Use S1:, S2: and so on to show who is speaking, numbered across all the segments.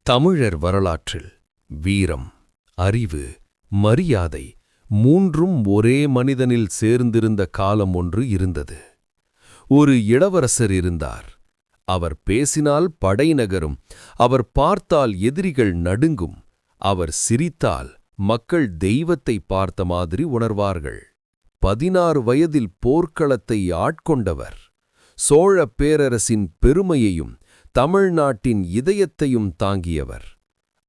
S1: தமிழர் வரலாற்றில் வீரம், அறிவு, மரியாதை மூன்றும் ஒரே மனிதனில் சேர்ந்திருந்த காலம் ஒன்று இருந்தது. ஒரு இளவரசர் இருந்தார். அவர் பேசினால் படை நகரும், அவர் பார்த்தால் எதிரிகள் நடுங்கும், அவர் சிரித்தால் மக்கள் தெய்வத்தை பார்த்த மாதிரி உணர்வார்கள். 16 வயதில் போர்க்களத்தை ஆட்கொண்டவர். சோழ பேரரசின் பெருமையையும் தமிழ்நாட்டின் இதயத்தையும் தாங்கியவர்.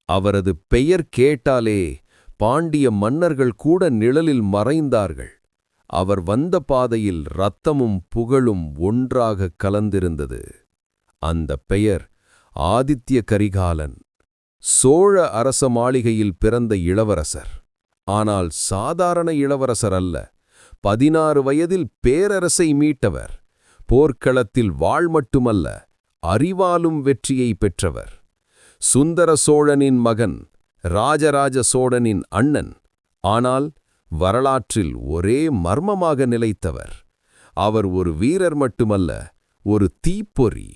S1: அவரது பெயர் கேட்டாலே பாண்டிய மன்னர்கள் கூட நிழலில் மறைந்தார்கள். அவர் வந்த பாதையில் இரத்தமும் புகழும் ஒன்றாக கலந்திருந்தது. அந்த பெயர் ஆதித்ய கரிகாலன். சோழ அரச மாளிகையில் பிறந்த இளவரசர். ஆனால் சாதாரண இளவரசர் அல்ல. 16 வயதில் பேரரசை மீட்டவர். போர்க்களத்தில் வாள் மட்டுமல்ல, அறிவாலும் வெற்றியை பெற்றவர். சுந்தர சோழனின் மகன், ராஜராஜ சோழனின் அண்ணன். ஆனால் வரலாற்றில் ஒரே மர்மமாக நிலைத்தவர். அவர் ஒரு வீரர் மட்டுமல்ல, ஒரு தீப்பொறி.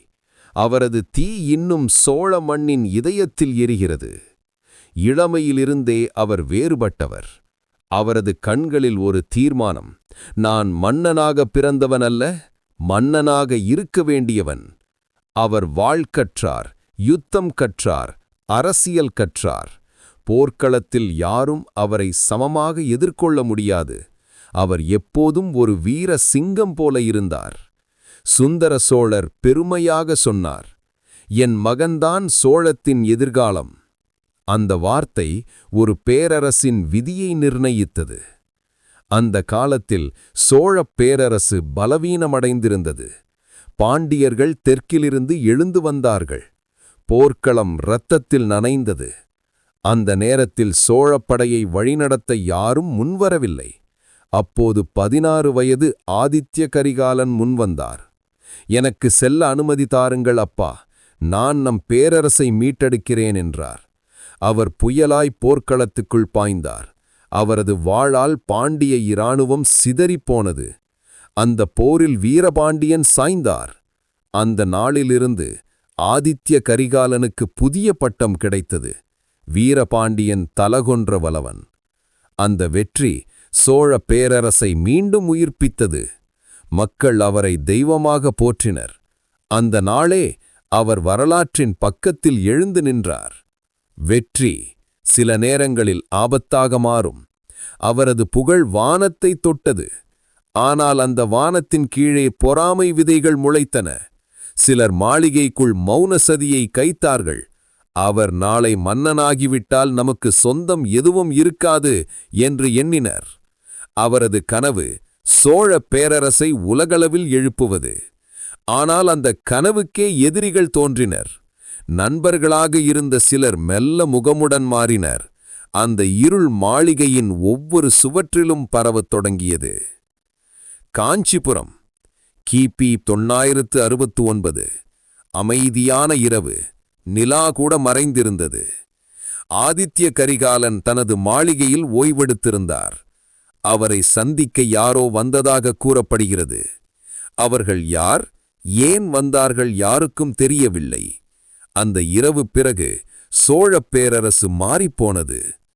S1: அவரது தீ இன்னும் சோழ மண்ணின் இதயத்தில் எரிகிறது. இளமையிலிருந்தே அவர் வேறுபட்டவர். அவரது கண்களில் ஒரு தீர்மானம்: நான் மன்னனாக பிறந்தவன் அல்ல, மன்னனாக இருக்க வேண்டியவன். அவர் வாள் கற்றார், யுத்தம் கற்றார், அரசியல் கற்றார். போர்க்களத்தில் யாரும் அவரை சமமாக எதிர்கொள்ள முடியாது. அவர் எப்போதும் ஒரு வீர சிங்கம் போல இருந்தார். சுந்தர சோழர் பெருமையாக சொன்னார், என் மகன்தான் சோழத்தின் எதிர்காலம். அந்த வார்த்தை ஒரு பேரரசின் விதியை நிர்ணயித்தது. அந்த காலத்தில் சோழப் பேரரசு பலவீனமடைந்திருந்தது. பாண்டியர்கள் தெற்கிலிருந்து எழுந்து வந்தார்கள். போர்க்களம் இரத்தத்தில் நனைந்தது. அந்த நேரத்தில் சோழப்படையை வழிநடத்த யாரும் முன்வரவில்லை. அப்போது 16 வயது ஆதித்ய கரிகாலன் முன்வந்தார். எனக்கு செல்ல அனுமதி தாருங்கள் அப்பா, நான் நம் பேரரசை மீட்டெடுக்கிறேன் என்றார். அவர் புயலாய் போர்க்களத்துக்குள் பாய்ந்தார். அவரது வாளால் பாண்டிய இராணுவம் சிதறிப்போனது. அந்த போரில் வீரபாண்டியன் சாய்ந்தார். அந்த நாளிலிருந்து ஆதித்ய கரிகாலனுக்கு புதிய பட்டம் கிடைத்தது: வீரபாண்டியன் தலகொன்ற வலவன். அந்த வெற்றி சோழ பேரரசை மீண்டும் உயிர்ப்பித்தது. மக்கள் அவரை தெய்வமாக போற்றினர். அந்த நாளே அவர் வரலாற்றின் பக்கத்தில் எழுந்து நின்றார். வெற்றி சில நேரங்களில் ஆபத்தாக மாறும். அவரது புகழ் வானத்தை தொட்டது. ஆனால் அந்த வானத்தின் கீழே பொறாமை விதைகள் முளைத்தன. சிலர் மாளிகைக்குள் மௌன சதியை கைத்தார்கள். அவர் நாளை மன்னனாகிவிட்டால் நமக்கு சொந்தம் எதுவும் இருக்காது என்று எண்ணினர். அவரது கனவு சோழ பேரரசை உலகளவில் எழுப்புவது. ஆனால் அந்த கனவுக்கே எதிரிகள் தோன்றினர். நண்பர்களாக இருந்த சிலர் மெல்ல முகமுடன் மாறினர். அந்த இருள் மாளிகையின் ஒவ்வொரு சுவற்றிலும் பரவத் தொடங்கியது. காஞ்சிபுரம், கிபி 969. அமைதியான இரவு. நிலா கூட மறைந்திருந்தது. ஆதித்ய கரிகாலன் தனது மாளிகையில் ஓய்வெடுத்திருந்தார். அவரை சந்திக்க யாரோ வந்ததாக கூறப்படுகிறது. அவர்கள் யார், ஏன் வந்தார்கள் யாருக்கும் தெரியவில்லை. அந்த இரவு பிறகு சோழப் பேரரசு மாறிப்போனது.